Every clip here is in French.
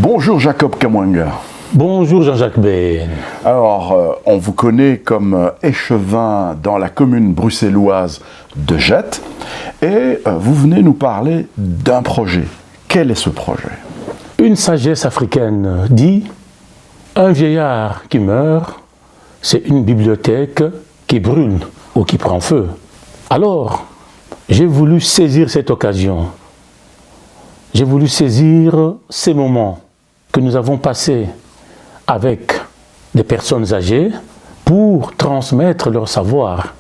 Bonjour Jacob Kamwanga. Bonjour Jean-Jacques Ben. Alors, on vous connaît comme échevin dans la commune bruxelloise de Jette et vous venez nous parler d'un projet. Quel est ce projet? Une sagesse africaine dit « Un vieillard qui meurt, c'est une bibliothèque qui brûle ou qui prend feu. » Alors, j'ai voulu saisir cette occasion. J'ai voulu saisir ces moments que nous avons passés avec des personnes âgées pour transmettre leur savoir,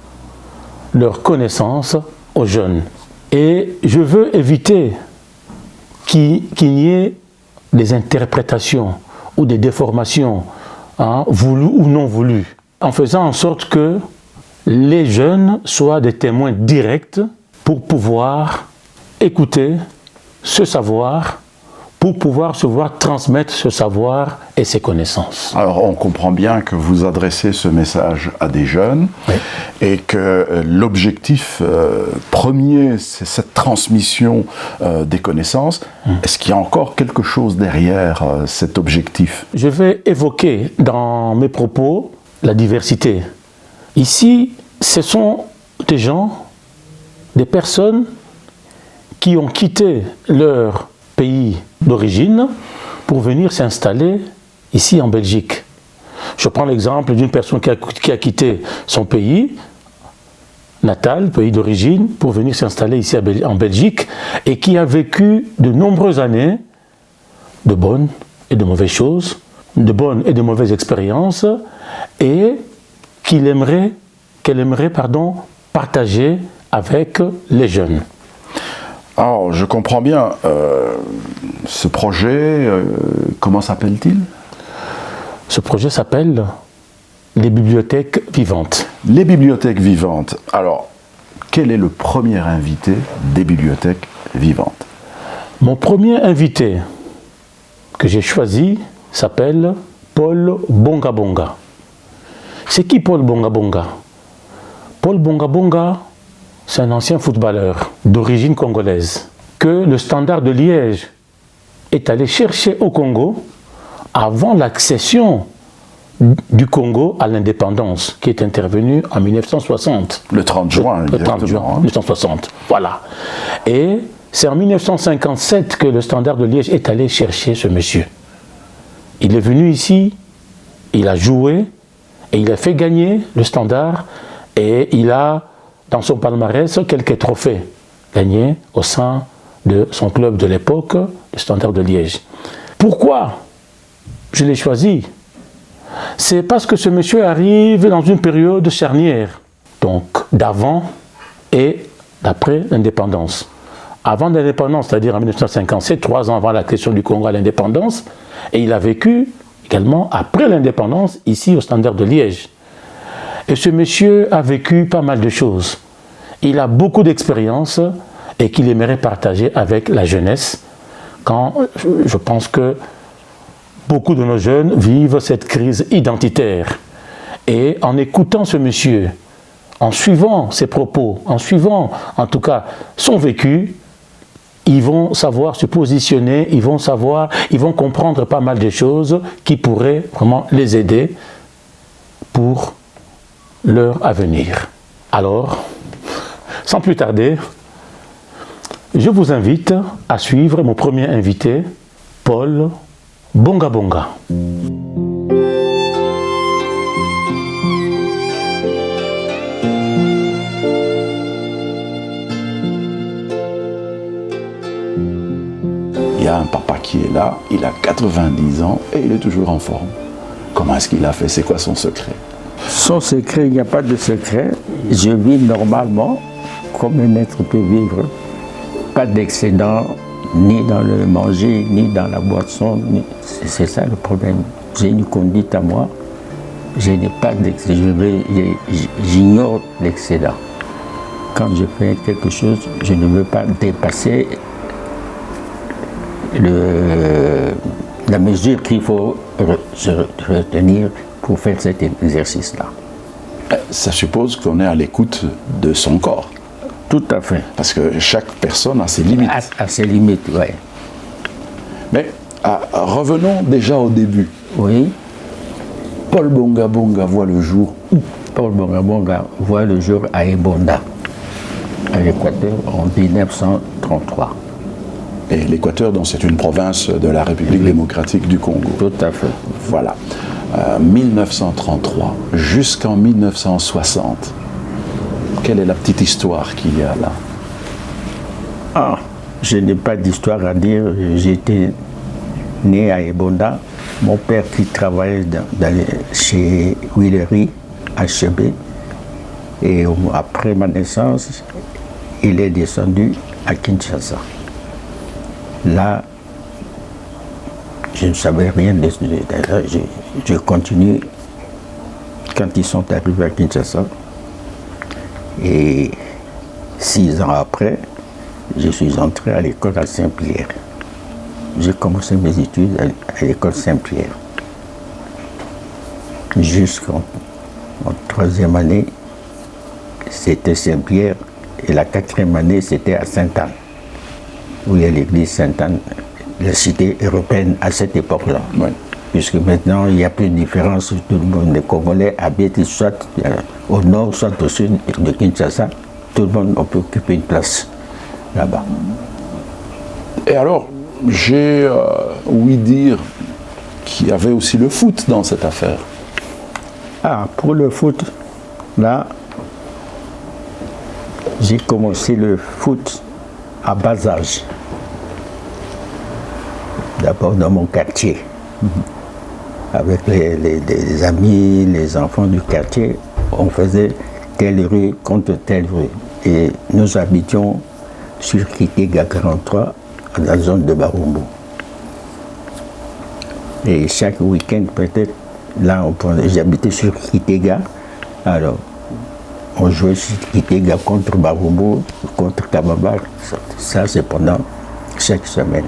leur connaissance aux jeunes. Et je veux éviter qu'il n'y ait des interprétations ou des déformations, voulues ou non voulues, en faisant en sorte que les jeunes soient des témoins directs pour pouvoir écouter ce savoir, pour pouvoir se voir transmettre ce savoir et ses connaissances. Alors, on comprend bien que vous adressez ce message à des jeunes, oui, et que l'objectif premier, c'est cette transmission des connaissances. Est-ce qu'il y a encore quelque chose derrière cet objectif? Je vais évoquer dans mes propos la diversité. Ici, ce sont des gens, des personnes qui ont quitté leur pays d'origine pour venir s'installer ici en Belgique. Je prends l'exemple d'une personne qui a quitté son pays natal, pays d'origine, pour venir s'installer ici en Belgique et qui a vécu de nombreuses années de bonnes et de mauvaises choses, de bonnes et de mauvaises expériences, et qu'elle aimerait partager avec les jeunes. Alors, je comprends bien, ce projet, comment s'appelle-t-il? Ce projet s'appelle les bibliothèques vivantes. Les bibliothèques vivantes. Alors, quel est le premier invité des bibliothèques vivantes? Mon premier invité que j'ai choisi s'appelle Paul Bonga Bonga. C'est qui Paul Bonga Bonga? Paul Bonga Bonga, c'est un ancien footballeur d'origine congolaise que le Standard de Liège est allé chercher au Congo avant l'accession du Congo à l'indépendance qui est intervenue en 1960. Le 30 juin, le 30 juin 1960, voilà. Et c'est en 1957 que le Standard de Liège est allé chercher ce monsieur. Il est venu ici, il a joué et il a fait gagner le Standard et il a dans son palmarès quelques trophées gagnés au sein de son club de l'époque, le Standard de Liège. Pourquoi je l'ai choisi? C'est parce que ce monsieur arrive dans une période charnière, donc d'avant et d'après l'indépendance. Avant l'indépendance, c'est-à-dire en 1957, 3 ans avant l'accession du Congo à l'indépendance, et il a vécu également après l'indépendance ici au Standard de Liège. Et ce monsieur a vécu pas mal de choses. Il a beaucoup d'expérience et qu'il aimerait partager avec la jeunesse quand je pense que beaucoup de nos jeunes vivent cette crise identitaire. Et en écoutant ce monsieur, en suivant ses propos, en suivant en tout cas son vécu, ils vont savoir se positionner, ils vont comprendre pas mal de choses qui pourraient vraiment les aider pour leur avenir. Alors, sans plus tarder, je vous invite à suivre mon premier invité, Paul Bonga Bonga. Il y a un papa qui est là, il a 90 ans et il est toujours en forme. Comment est-ce qu'il a fait? C'est quoi son secret? Son secret, il n'y a pas de secret. Je vis normalement, comme un être peut vivre. Pas d'excédent, ni dans le manger, ni dans la boisson. C'est ça le problème. J'ai une conduite à moi. Je n'ai pas d'excédent. J'ignore l'excédent. Quand je fais quelque chose, je ne veux pas dépasser la mesure qu'il faut retenir pour faire cet exercice-là. Ça suppose qu'on est à l'écoute de son corps. Tout à fait. Parce que chaque personne a ses limites. À ses limites, oui. Mais Revenons déjà au début. Oui. Paul Bonga Bonga voit le jour où? Paul Bonga Bonga voit le jour à Ebonda, à l'Équateur, en 1933. Et l'Équateur, donc, c'est une province de la République démocratique du Congo. Tout à fait. Voilà. 1933 jusqu'en 1960. Quelle est la petite histoire qu'il y a là? Ah, je n'ai pas d'histoire à dire. J'étais né à Ebonda. Mon père qui travaillait chez Willery, HB. Et après ma naissance, il est descendu à Kinshasa. Là, je ne savais rien de je continue quand ils sont arrivés à Kinshasa. Et 6 ans après, je suis entré à l'école à Saint-Pierre. J'ai commencé mes études à l'école Saint-Pierre. Jusqu'en 3e année, c'était Saint-Pierre. Et la 4e année, c'était à Sainte-Anne, où il y a l'église Sainte-Anne, la cité européenne à cette époque-là. Oui. Puisque maintenant, il n'y a plus de différence. Tout le monde, les Congolais habitent soit au nord, soit au sud de Kinshasa. Tout le monde peut occuper une place là-bas. Et alors, j'ai ouï dire qu'il y avait aussi le foot dans cette affaire. Ah, pour le foot, là, j'ai commencé le foot à bas âge. D'abord dans mon quartier. Avec les amis, les enfants du quartier, on faisait telle rue contre telle rue. Et nous habitions sur Kitega 43, dans la zone de Barumbu. Et chaque week-end, peut-être, là, j'habitais sur Kitega. Alors, on jouait sur Kitega contre Barumbu, contre Kababa. Ça, c'est pendant chaque semaine.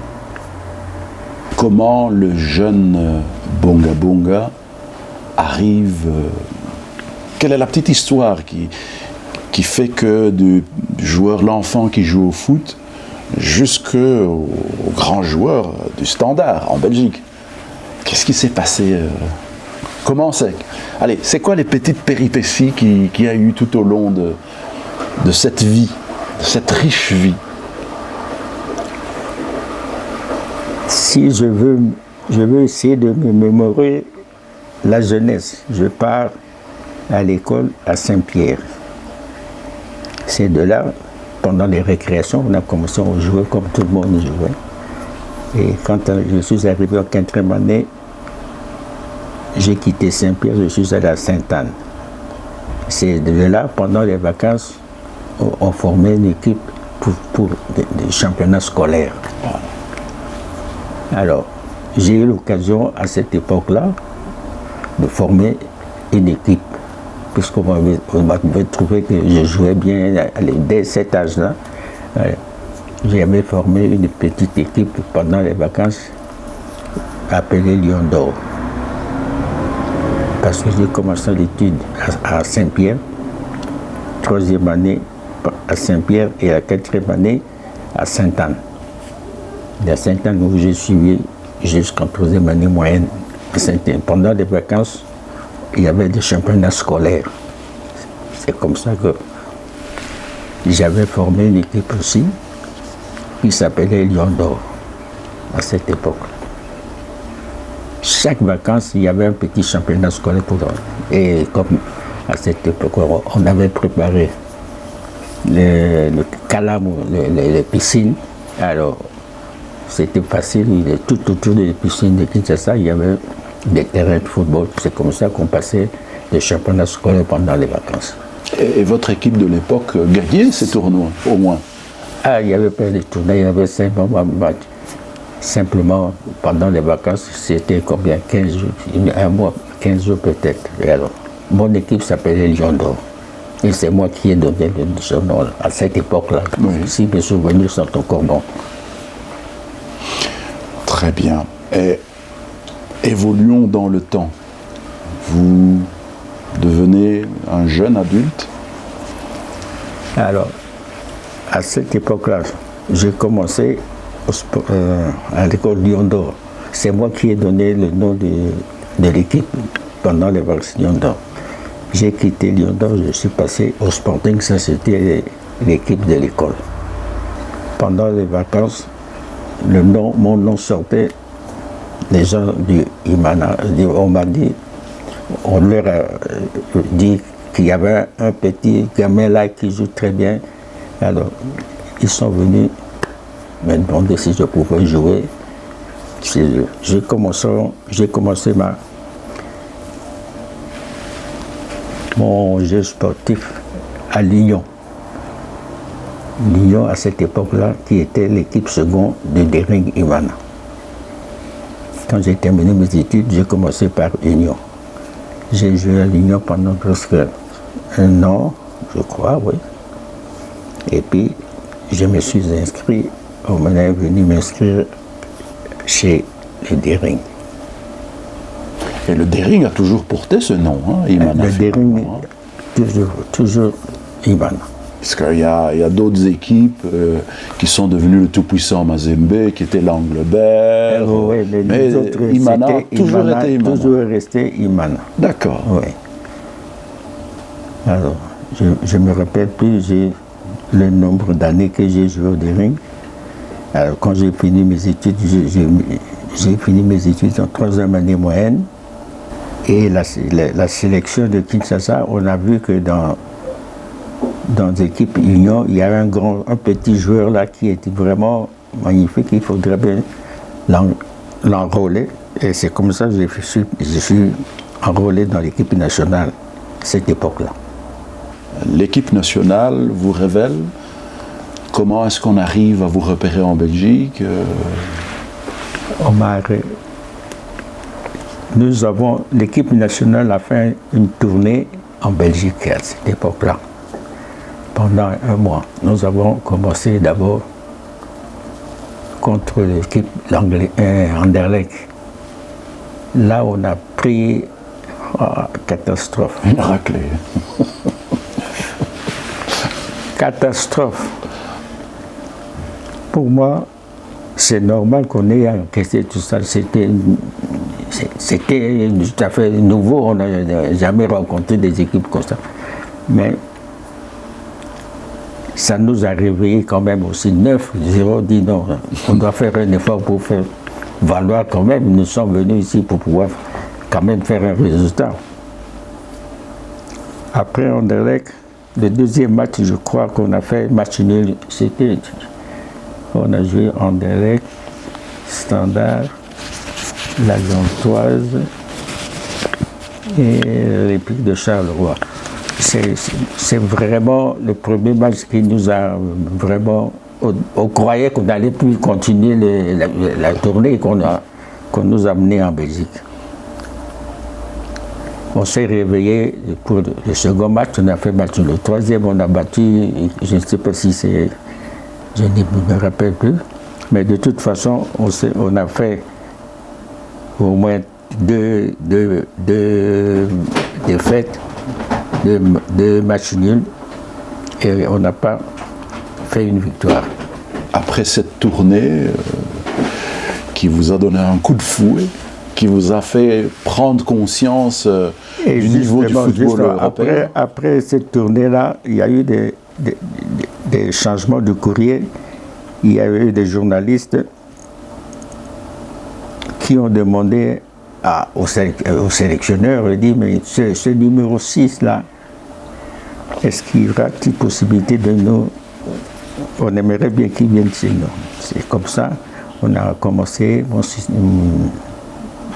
Comment le jeune Bonga Bonga arrive... quelle est la petite histoire qui fait que du joueur, l'enfant qui joue au foot, jusqu'au grand joueur du Standard en Belgique? Qu'est-ce qui s'est passé? Comment c'est? Allez, c'est quoi les petites péripéties qu'il y a eu tout au long de cette vie, de cette riche vie? Si je veux essayer de me mémorer la jeunesse, je pars à l'école à Saint-Pierre. C'est de là, pendant les récréations, on a commencé à jouer comme tout le monde jouait. Et quand je suis arrivé en 4e année, j'ai quitté Saint-Pierre, je suis allé à Sainte-Anne. C'est de là, pendant les vacances, on formait une équipe pour des championnats scolaires. Alors, j'ai eu l'occasion à cette époque-là de former une équipe, puisqu'on m'avait trouvé que je jouais bien dès cet âge-là. J'avais formé une petite équipe pendant les vacances appelée Lion d'Or. Parce que j'ai commencé l'étude à Saint-Pierre, 3e année à Saint-Pierre et la 4e année à Sainte-Anne. À Sainte-Anne où j'ai suivi jusqu'en 3e année moyenne à Sainte-Anne. Pendant les vacances, il y avait des championnats scolaires. C'est comme ça que j'avais formé une équipe aussi qui s'appelait Lion d'Or à cette époque. Chaque vacances, il y avait un petit championnat scolaire pour eux. Et comme à cette époque, on avait préparé le calam, les piscines, alors c'était facile. Tout autour des piscines de Kinshasa, il y avait des terrains de football. C'est comme ça qu'on passait des championnats scolaires pendant les vacances. Et votre équipe de l'époque gagnait ces tournois, au moins? Ah, il y avait pas de tournois, il y avait 5 matchs. Simplement, pendant les vacances, c'était combien? 15 jours, un mois, 15 jours peut-être. Et alors, mon équipe s'appelait Lion d'Or. Et c'est moi qui ai donné ce nom à cette époque-là. Oui. Si mes souvenirs sont encore bons. Très bien. Et évoluons dans le temps. Vous devenez un jeune adulte? Alors, à cette époque-là, j'ai commencé à l'école Lion d'Or. c'est moi qui ai donné le nom de l'équipe pendant les vacances Lion d'Or. J'ai quitté Lion d'Or, je suis passé au Sporting, ça c'était l'équipe de l'école. Pendant les vacances, mon nom sortait, les gens du Imana, on m'a dit, on leur a dit qu'il y avait un petit gamin là qui joue très bien. Alors, ils sont venus me demander si je pouvais jouer. J'ai commencé mon jeu sportif à Lyon. Lyon, à cette époque-là, qui était l'équipe seconde de Dering Imana. Quand j'ai terminé mes études, j'ai commencé par Union. J'ai joué à l'Union pendant presque 1 an, je crois, oui. Et puis, je me suis inscrit, on m'est venu m'inscrire chez le Dering. Et le Dering a toujours porté ce nom, hein, Imana. Le Dering, toujours Imana. Parce qu'il y a d'autres équipes qui sont devenues le tout-puissant Mazembe, qui était l'Anglebert. Oui, mais Imana a toujours été Imana. Toujours resté Imana. D'accord. Oui. Alors, je me rappelle plus le nombre d'années que j'ai joué au Dering. Alors, quand j'ai fini mes études, j'ai fini mes études en 3e année moyenne. Et la sélection de Kinshasa, on a vu que dans l'équipe Union, il y avait un petit joueur là qui était vraiment magnifique. Il faudrait bien l'enrôler. Et c'est comme ça que je suis enrôlé dans l'équipe nationale à cette époque-là. L'équipe nationale vous révèle comment est-ce qu'on arrive à vous repérer en Belgique? L'équipe nationale a fait une tournée en Belgique à cette époque-là. Pendant 1 mois, nous avons commencé d'abord contre l'équipe Anderlecht. Là, on a pris catastrophe. Une raclée. Catastrophe. Pour moi, c'est normal qu'on ait encaissé tout ça. C'était tout à fait nouveau. On n'a jamais rencontré des équipes comme ça. Mais ça nous a réveillé quand même aussi 9-0, dit non, on doit faire un effort pour faire valoir quand même. Nous sommes venus ici pour pouvoir quand même faire un résultat. Après Anderlecht, le 2e match, je crois qu'on a fait match nul. On a joué Anderlecht, Standard, la Gantoise et l'Épée de Charleroi. C'est vraiment le premier match qui nous a vraiment... On croyait qu'on allait plus continuer la tournée qu'on nous a menée en Belgique. On s'est réveillé pour le second match, on a fait match. Le 3e, on a battu, je ne sais pas si c'est... Je ne me rappelle plus. Mais de toute façon, on a fait au moins deux défaites, deux matchs nuls, et on n'a pas fait une victoire. Après cette tournée qui vous a donné un coup de fouet, qui vous a fait prendre conscience du niveau du football européen. Après cette tournée-là, il y a eu des changements de courrier. Il y a eu des journalistes qui ont demandé au sélectionneur, il dit, mais ce numéro 6 là, est-ce qu'il y aura une possibilité de nous... On aimerait bien qu'il vienne chez nous. C'est comme ça, on a commencé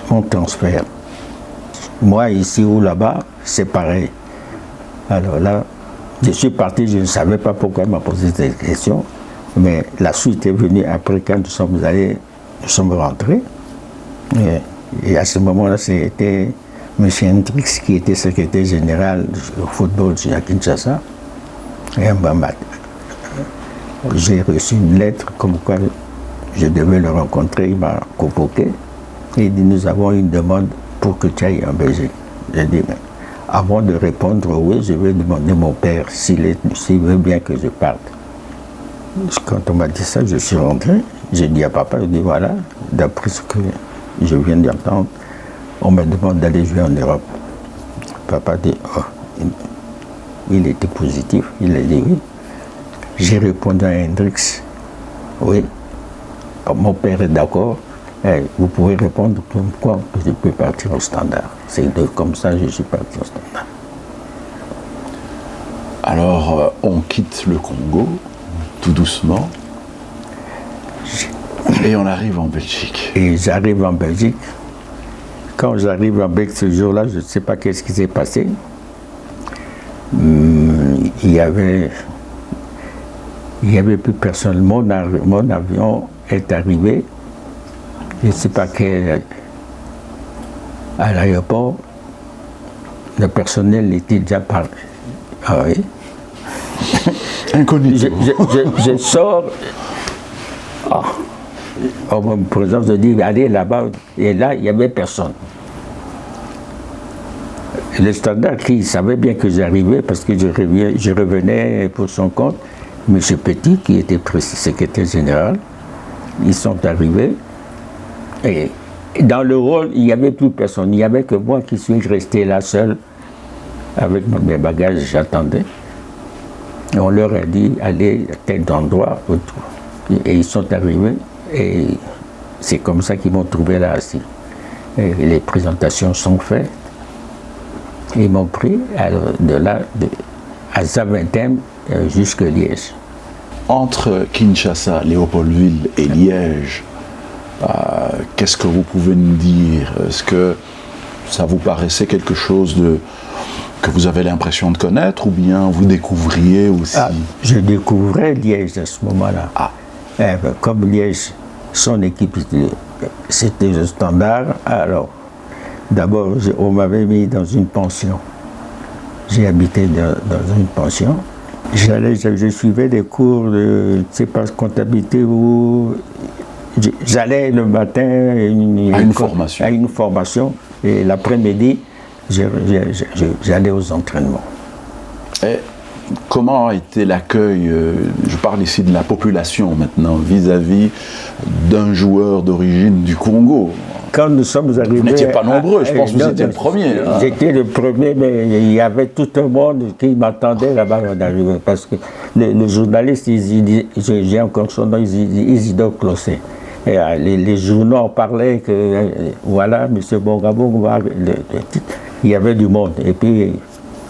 mon transfert. Moi, ici ou là-bas, c'est pareil. Alors là, je suis parti, je ne savais pas pourquoi il m'a posé cette question, mais la suite est venue après quand nous sommes rentrés. Et à ce moment-là, c'était M. Hendrix qui était secrétaire général au football à Kinshasa. Et j'ai reçu une lettre comme quoi je devais le rencontrer, il m'a convoqué. Et il dit, nous avons une demande pour que tu ailles en Belgique. J'ai dit, mais avant de répondre oui, je vais demander à mon père s'il veut bien que je parte. Quand on m'a dit ça, je suis rentré, j'ai dit à papa, je dis voilà, d'après ce que je viens d'entendre, on me demande d'aller jouer en Europe. Papa dit, oh, il était positif, il a dit oui. J'ai répondu à Hendrix, oui, mon père est d'accord, vous pouvez répondre comme quoi je peux partir au Standard. C'est comme ça que je suis parti au Standard. Alors, on quitte le Congo, tout doucement, et on arrive en Belgique. Et j'arrive en Belgique. Quand j'arrive en Belgique ce jour-là, je ne sais pas qu'est-ce qui s'est passé. Il y avait plus personne. Mon avion est arrivé. Je ne sais pas quel. À l'aéroport, le personnel était déjà parti. Ah oui. Incognito. Je sors. Oh. On me présente, je dis, allez là-bas. Et là, il n'y avait personne. Le Standard, qui savait bien que j'arrivais, parce que je revenais pour son compte, M. Petit, qui était secrétaire général, ils sont arrivés. Et dans le rôle, il n'y avait plus personne. Il n'y avait que moi qui suis resté là seul, avec mes bagages, j'attendais. Et on leur a dit, allez à tel endroit autour. Et ils sont arrivés, et c'est comme ça qu'ils m'ont trouvé là assis. Et les présentations sont faites. Ils m'ont pris de là à Zaventem jusqu'à Liège. Entre Kinshasa, Léopoldville et Liège, qu'est-ce que vous pouvez nous dire? Est-ce que ça vous paraissait quelque chose que vous avez l'impression de connaître, ou bien vous découvriez aussi? Je découvrais Liège à ce moment-là. Comme Liège, son équipe, c'était le Standard, alors d'abord, on m'avait mis dans une pension. J'ai habité dans une pension. Je suivais des cours de, je ne sais pas, comptabilité où j'allais le matin à une formation et l'après-midi, j'allais aux entraînements. Et comment a été l'accueil, je parle ici de la population maintenant, vis-à-vis d'un joueur d'origine du Congo? Quand nous sommes arrivés... Vous n'étiez pas nombreux, je pense que vous étiez le premier. J'étais le premier, mais il y avait tout un monde qui m'attendait là-bas d'arriver. Parce que le journaliste, j'ai encore son nom, Isidore Clossé. Et les journaux en parlaient que, voilà, M. Bongabonga, il y avait du monde. Et puis,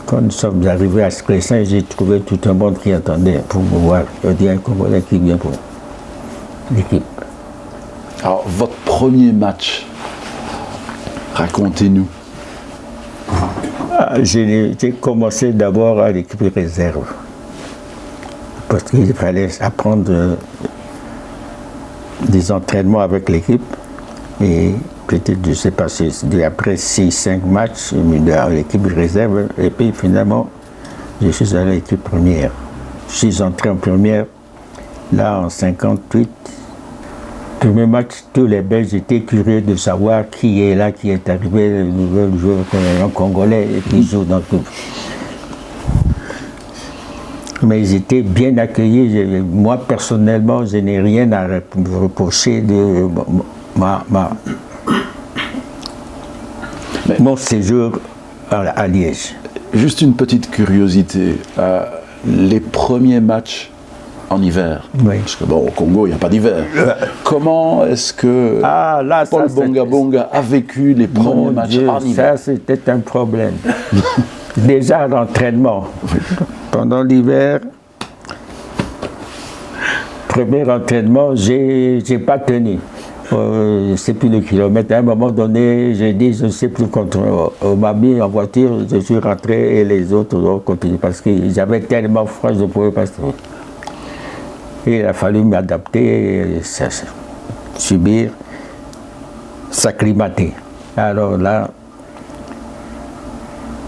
quand nous sommes arrivés à Sclessin, j'ai trouvé tout un monde qui attendait pour me voir. Je dis un Congolais qui vient pour l'équipe. Alors, votre premier match, racontez-nous. J'ai commencé d'abord à l'équipe réserve. Parce qu'il fallait apprendre des entraînements avec l'équipe. Et peut-être, je ne sais pas, après 6-5 matchs, à l'équipe réserve. Et puis finalement, je suis allé à l'équipe première. Je suis entré en première, là en 58. Premier match, tous les Belges étaient curieux de savoir qui est là, qui est arrivé, le nouvel joueur, un Congolais qui joue dans tout. Mais ils étaient bien accueillis. Moi, personnellement, je n'ai rien à reprocher de mon séjour à Liège. Juste une petite curiosité. Les premiers matchs en hiver, oui. Parce que bon, au Congo, il n'y a pas d'hiver. Comment est-ce que Paul Bongabonga a vécu les premiers matchs en hiver? Ça, c'était un problème. Déjà l'entraînement. Pendant l'hiver, premier entraînement, j'ai pas tenu. Je ne sais plus le kilomètre. À un moment donné, j'ai dit, je ne sais plus quand on m'a mis en voiture, je suis rentré et les autres ont continué parce que j'avais tellement froid, je ne pouvais pas sortir. Et il a fallu m'adapter, subir, s'acclimater. Alors là,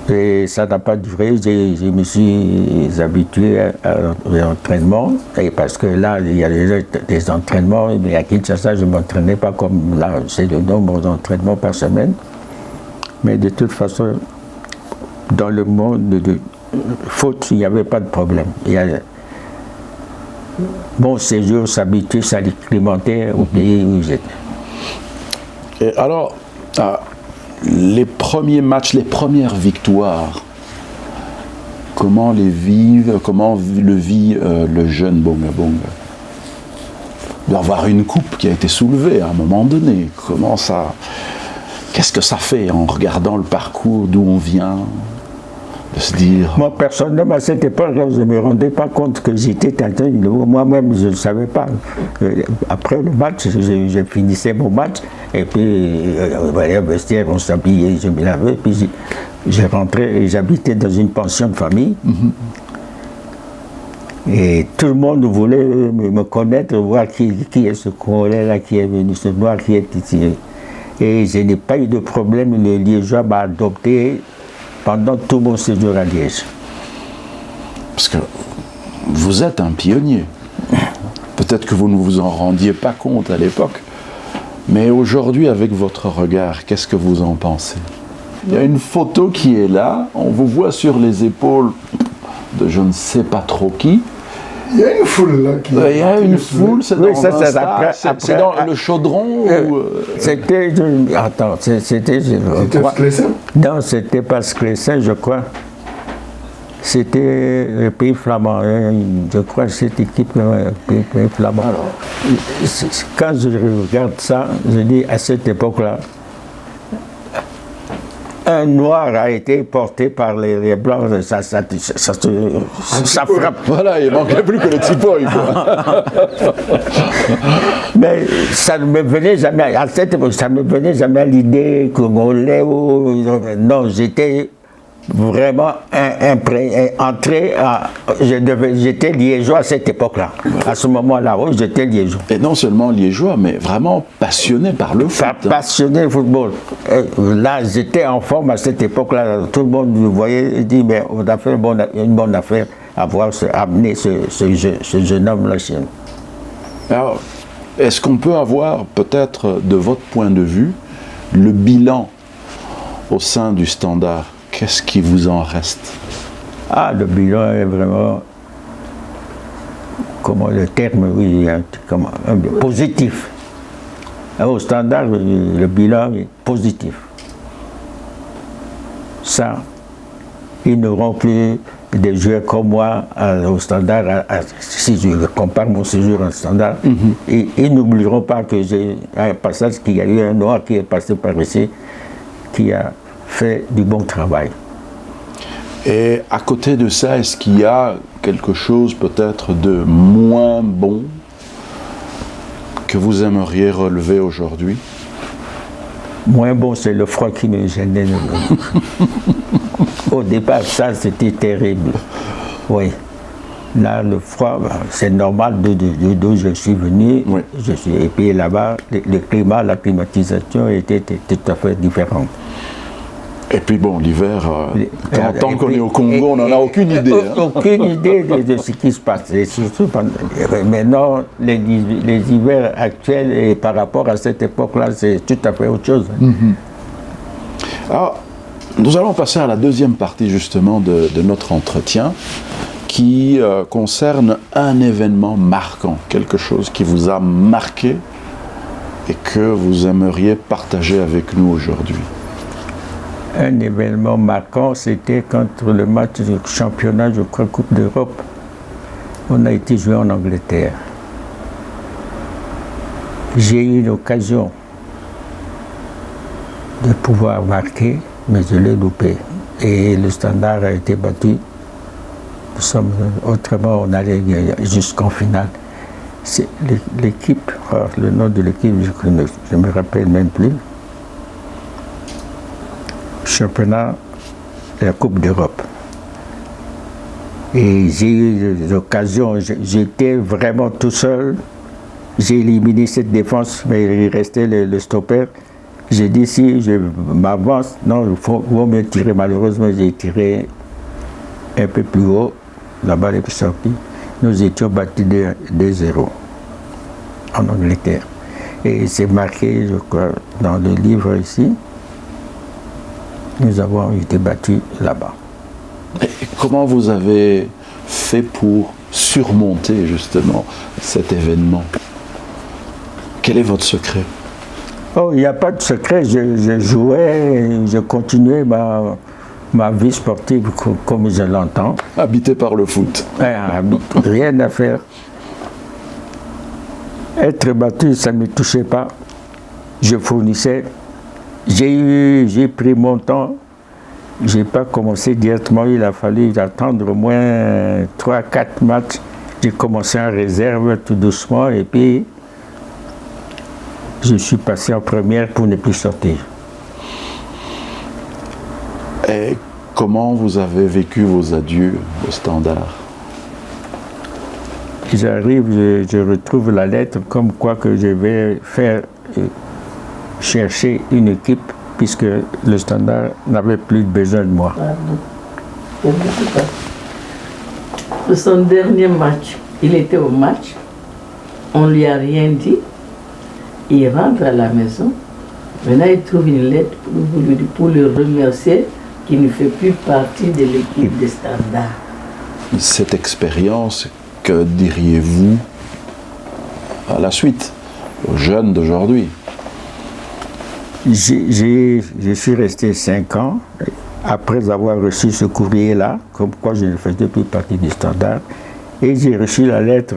et ça n'a pas duré, je me suis habitué à l'entraînement, et parce que là, il y a déjà des entraînements, mais à Kinshasa, je ne m'entraînais pas comme là, c'est le nombre d'entraînements par semaine. Mais de toute façon, dans le monde de foot, il n'y avait pas de problème. Bon séjour, s'habituer, s'acclimater au pays où j'étais. Et alors, les premiers matchs, les premières victoires, comment le vit le jeune Bonga Bonga? Il doit y avoir une coupe qui a été soulevée à un moment donné. Qu'est-ce que ça fait en regardant le parcours d'où on vient, de se dire... Moi, personnellement, à cette époque, je ne me rendais pas compte que j'étais atteint. Moi-même, je ne savais pas. Après le match, je finissais mon match, et puis, au vestiaire, on s'habillait, je me lavais, puis j'ai rentré, et j'habitais dans une pension de famille. Et tout le monde voulait me connaître, voir qui est ce Congolais-là qui est venu, ce Noir qui est ici. Et je n'ai pas eu de problème, le Liégeois m'a adopté pendant tout mon séjour à Liège. Parce que vous êtes un pionnier. Peut-être que vous ne vous en rendiez pas compte à l'époque, mais aujourd'hui, avec votre regard, qu'est-ce que vous en pensez? Il y a une photo qui est là, on vous voit sur les épaules de je ne sais pas trop qui. Il y a une foule là. Il y a une foule, c'est dans, c'est dans le chaudron C'était... Attends, c'était... C'était Sclessin? Non, c'était pas Sclessin, je crois. C'était le pays flamand. Je crois que cette équipe, le pays flamand. Alors, quand je regarde ça, je dis à cette époque-là, un noir a été porté par les blancs, ça frappe. Voilà, il ne manquait plus que le tipoï. Mais ça ne me venait jamais, à cette époque, ça ne me venait jamais à l'idée congolais. Non, j'étais vraiment entré j'étais liégeois à cette époque-là. À ce moment-là, oui, j'étais liégeois. Et non seulement liégeois, mais vraiment passionné par le foot. Passionné football. Là, j'étais en forme à cette époque-là. Tout le monde me voyait et dit, mais on a fait une bonne affaire à amener ce jeune homme-là chez nous. Alors, est-ce qu'on peut avoir, peut-être, de votre point de vue, le bilan au sein du Standard? Qu'est-ce qui vous en reste? Le bilan est vraiment, comment le terme, oui, positif. Au Standard, le bilan est positif. Ça, ils n'auront plus des joueurs comme moi au Standard, si je compare mon séjour au Standard, et ils n'oublieront pas que j'ai un passage qu'il y a eu un Noir qui est passé par ici, qui a fait du bon travail. Et à côté de ça, est-ce qu'il y a quelque chose peut-être de moins bon que vous aimeriez relever aujourd'hui? Moins bon, c'est le froid qui me gênait. Au départ, ça, c'était terrible. Oui. Là, le froid, c'est normal d'où je suis venu. Oui. Et puis là-bas, le climat, la climatisation était tout à fait différente. Et puis bon, l'hiver, tant qu'on est au Congo, on n'en a aucune idée. Aucune idée de ce qui se passe. Et surtout, maintenant, les hivers actuels, et par rapport à cette époque-là, c'est tout à fait autre chose. Alors, nous allons passer à la deuxième partie justement de notre entretien, qui concerne un événement marquant, quelque chose qui vous a marqué et que vous aimeriez partager avec nous aujourd'hui. Un événement marquant, c'était contre le match du championnat, je crois, Coupe d'Europe. On a été joué en Angleterre. J'ai eu l'occasion de pouvoir marquer, mais je l'ai loupé. Et le Standard a été battu. Autrement, on allait jusqu'en finale. C'est l'équipe, le nom de l'équipe, je ne me rappelle même plus. Championnat de la Coupe d'Europe. Et j'ai eu l'occasion, j'étais vraiment tout seul. J'ai éliminé cette défense, mais il restait le stopper. J'ai dit si je m'avance, non, il faut me tirer. Malheureusement, j'ai tiré un peu plus haut. La balle est sortie. Nous étions battus 2-0 en Angleterre. Et c'est marqué, je crois, dans le livre ici. Nous avons été battus là-bas. Et comment vous avez fait pour surmonter justement cet événement? Quel est votre secret? Oh, il n'y a pas de secret. Je jouais, je continuais ma vie sportive comme je l'entends. Habité par le foot. Rien à faire. Être battu, ça ne me touchait pas. Je fournissais. J'ai pris mon temps. Je n'ai pas commencé directement. Il a fallu attendre au moins 3-4 matchs. J'ai commencé en réserve tout doucement et puis je suis passé en première pour ne plus sortir. Et comment vous avez vécu vos adieux au Standard? J'arrive, je retrouve la lettre comme quoi que je vais faire chercher une équipe puisque le Standard n'avait plus besoin de moi. Son dernier match, il était au match, on ne lui a rien dit, il rentre à la maison, maintenant il trouve une lettre pour le remercier qu'il ne fait plus partie de l'équipe de Standard. Cette expérience, que diriez-vous à la suite, aux jeunes d'aujourd'hui? Je suis resté 5 ans après avoir reçu ce courrier-là, comme quoi je ne faisais plus partie du Standard, et j'ai reçu la lettre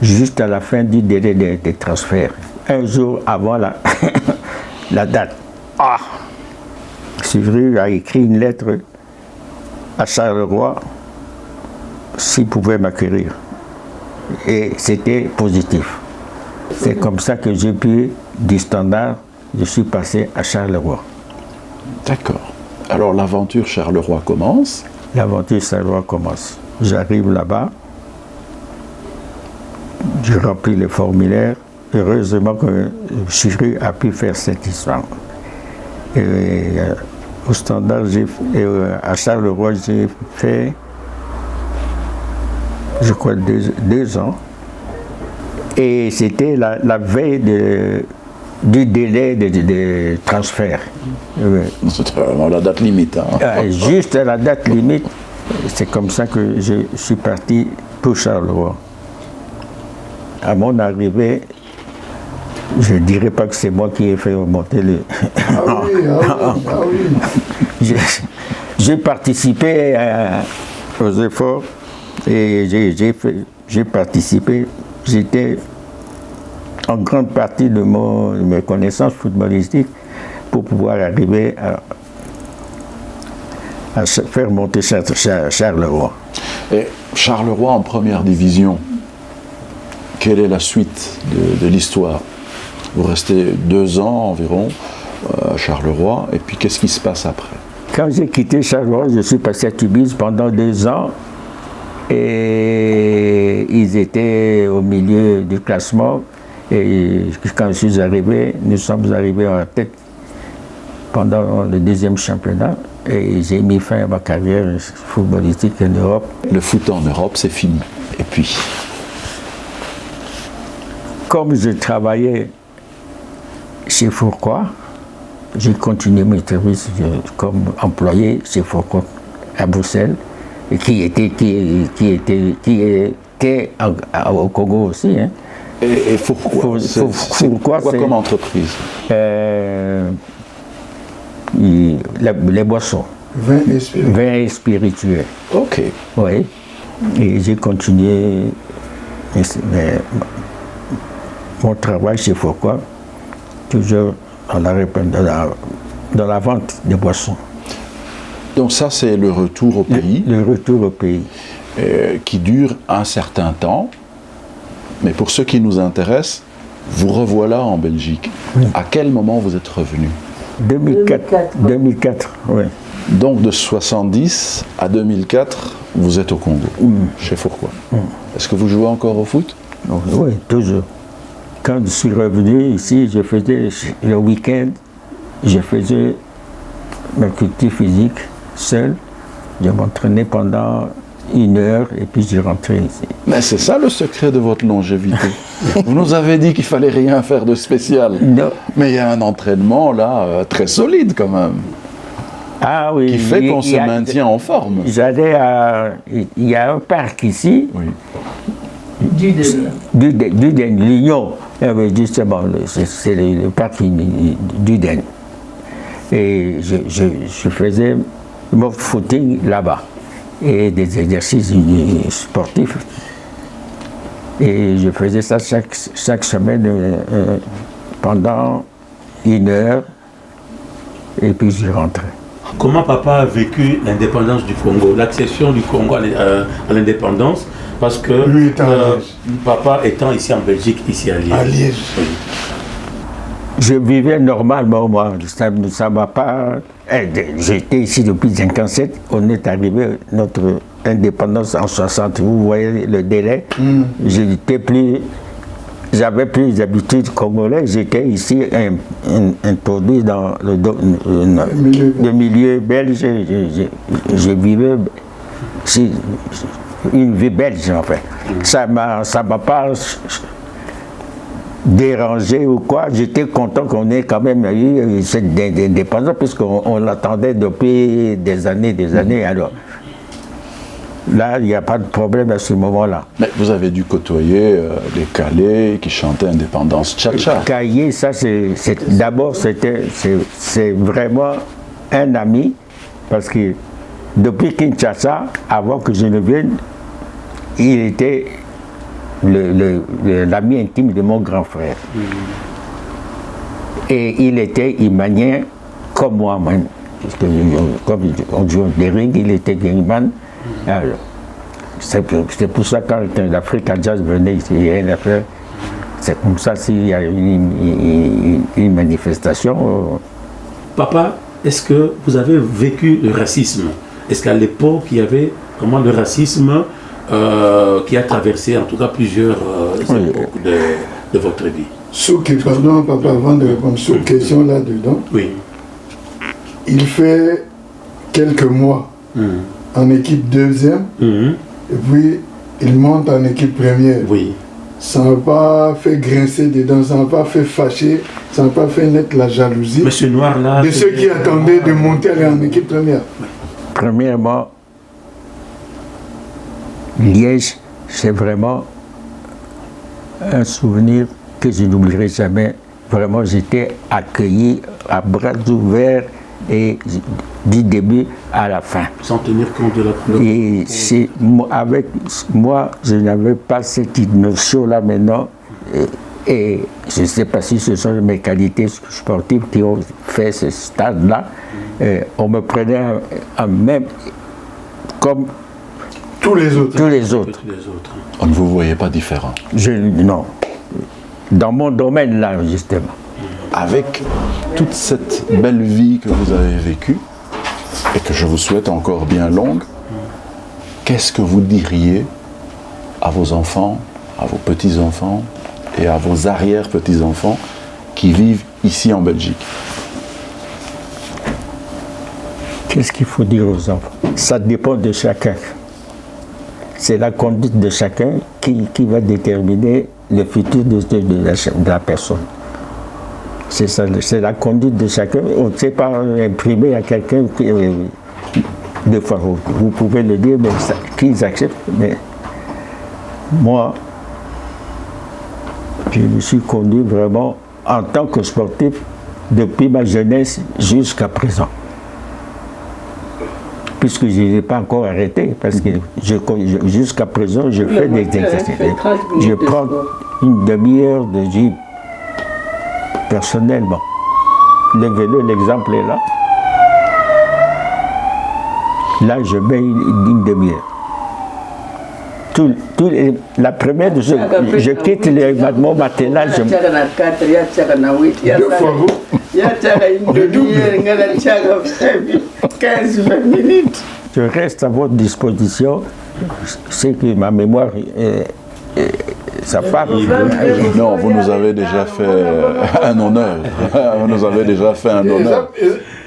juste à la fin du délai des transferts, un jour avant la date. Ah! Sivry a écrit une lettre à Charleroi s'il pouvait m'accueillir. Et c'était positif. C'est comme ça que j'ai pu, du Standard, je suis passé à Charleroi. D'accord. Alors l'aventure Charleroi commence. L'aventure Charleroi commence. J'arrive là-bas, je remplis le formulaire. Heureusement que Sivry a pu faire cette histoire. Et, au Standard, à Charleroi, j'ai fait, je crois, 2 ans. Et c'était la veille du délai de transfert. C'était vraiment la date limite. Hein. Juste à la date limite, c'est comme ça que je suis parti pour Charleroi. À mon arrivée, je ne dirais pas que c'est moi qui ai fait remonter le... J'ai participé aux efforts et j'ai participé. J'étais en grande partie de mes connaissances footballistiques pour pouvoir arriver à faire monter Charleroi. Et Charleroi en première division, quelle est la suite de l'histoire? Vous restez 2 ans environ à Charleroi, et puis qu'est-ce qui se passe après? Quand j'ai quitté Charleroi, je suis passé à Tubize pendant 2 ans, et ils étaient au milieu du classement. Et quand je suis arrivé, nous sommes arrivés en tête pendant le 2e championnat, et j'ai mis fin à ma carrière footballistique en Europe. Le foot en Europe, c'est fini. Et puis? Comme je travaillais chez Fourcroy, j'ai continué mes services comme employé chez Fourcroy à Bruxelles, et qui était au Congo aussi. Hein. Et Fourcroy, c'est quoi comme entreprise? Les boissons. Vin et spiritueux. Ok. Oui. Et j'ai continué mon travail chez Fourcroy, toujours dans la vente des boissons. Donc ça, c'est le retour au pays. Le retour au pays. Qui dure un certain temps. Mais pour ceux qui nous intéressent, vous revoilà en Belgique. Oui. À quel moment vous êtes revenu? 2004, oui. Donc de 70 à 2004, vous êtes au Congo, chez Fourcroy. Est-ce que vous jouez encore au foot? Oui, toujours. Quand je suis revenu ici, je faisais le week-end, je faisais ma culture physique seul. Je m'entraînais pendant 1 heure et puis je rentrais ici. Mais c'est ça le secret de votre longévité. Vous nous avez dit qu'il fallait rien faire de spécial. Non. Mais il y a un entraînement là très solide quand même. Ah oui. Qui fait qu'on se maintient en forme. J'allais il y a un parc ici. Oui. Du Lyon. Justement, c'est le parc d'Uden. Et je faisais mon footing là-bas et des exercices sportifs. Et je faisais ça chaque semaine pendant 1 heure et puis je rentrais. Comment papa a vécu l'indépendance du Congo, l'accession du Congo à l'indépendance? Parce que lui étant papa étant ici en Belgique, ici à Liège. À Liège. Oui. Je vivais normalement, moi. Ça m'a pas. J'étais ici depuis 1957. On est arrivé à notre indépendance en 60. Vous voyez le délai. J'avais plus les habitudes congolaises. J'étais ici introduit dans le milieu belge. Je vivais une vie belge en fait. Ça m'a pas dérangé ou quoi. J'étais content qu'on ait quand même eu cette indépendance puisqu'on l'attendait depuis des années. Alors là, il n'y a pas de problème à ce moment-là. Mais vous avez dû côtoyer les Calais qui chantaient Indépendance Tcha-Tcha. Calais, ça d'abord c'est vraiment un ami parce que depuis Kinshasa, avant que je ne vienne, il était l'ami intime de mon grand frère. Et il maniait comme moi-même. Comme on joue des rings, il était gangman. C'est pour ça quand l'Afrique à Jazz venait ici, c'est comme ça s'il y a une manifestation. Papa, est-ce que vous avez vécu le racisme? Est-ce qu'à l'époque, il y avait vraiment le racisme qui a traversé en tout cas plusieurs époques de votre vie? Pardon, papa, avant de répondre sur cette question là-dedans, oui. Il fait quelques mois en équipe deuxième, et puis il monte en équipe première. Oui. Ça n'a pas fait grincer des dents, ça n'a pas fait fâcher, ça n'a pas fait naître la jalousie Monsieur Noir, là, de ceux qui attendaient de monter en équipe première. Premièrement, Liège, c'est vraiment un souvenir que je n'oublierai jamais. Vraiment, j'étais accueilli à bras ouverts et du début à la fin. Sans tenir compte de la couleur. Et avec moi, je n'avais pas cette notion-là maintenant. Et je ne sais pas si ce sont mes qualités sportives qui ont fait ce stade-là. On me prenait même comme tous les autres. On ne vous voyait pas différent. Non. Dans mon domaine, là, justement. Avec toute cette belle vie que vous avez vécue, et que je vous souhaite encore bien longue, qu'est-ce que vous diriez à vos enfants, à vos petits-enfants et à vos arrière-petits-enfants qui vivent ici en Belgique? Qu'est-ce qu'il faut dire aux enfants? Ça dépend de chacun. C'est la conduite de chacun qui va déterminer le futur de la personne. C'est ça, c'est la conduite de chacun. On ne sait pas imprimer à quelqu'un deux fois. Vous pouvez le dire, mais qu'ils acceptent. Mais moi, je me suis conduit vraiment en tant que sportif depuis ma jeunesse jusqu'à présent. Puisque je n'ai pas encore arrêté, parce que jusqu'à présent, je fais des exercices. Je prends une demi-heure de gym personnellement. Le vélo, l'exemple est là. Là, je mets une demi-heure. La première de ce, je quitte mon matelas. Deux fois vous. Le double. 15-20 minutes. Je reste à votre disposition. C'est que ma mémoire, sa femme. Non, vous nous avez déjà fait un honneur. Vous nous avez déjà fait un honneur.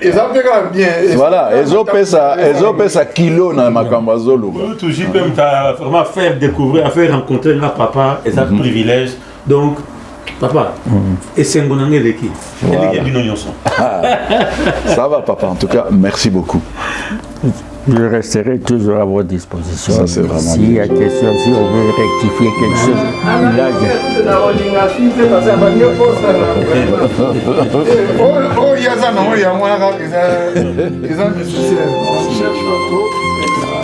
Ils ont bien. Voilà, ils ont payé ça kilo dans ma Kambazolo. Toujours vraiment faire découvrir, faire rencontrer notre papa et sa privilège. Donc, papa, et c'est un bon année l'équipe. Ça va, papa. En tout cas, merci beaucoup. Je resterai toujours à votre disposition. Ça, c'est vraiment S'il y a question, si on veut rectifier quelque chose, là, il y a ça, non, il y a moins, ils ont nécessaire. On cherche pas trop.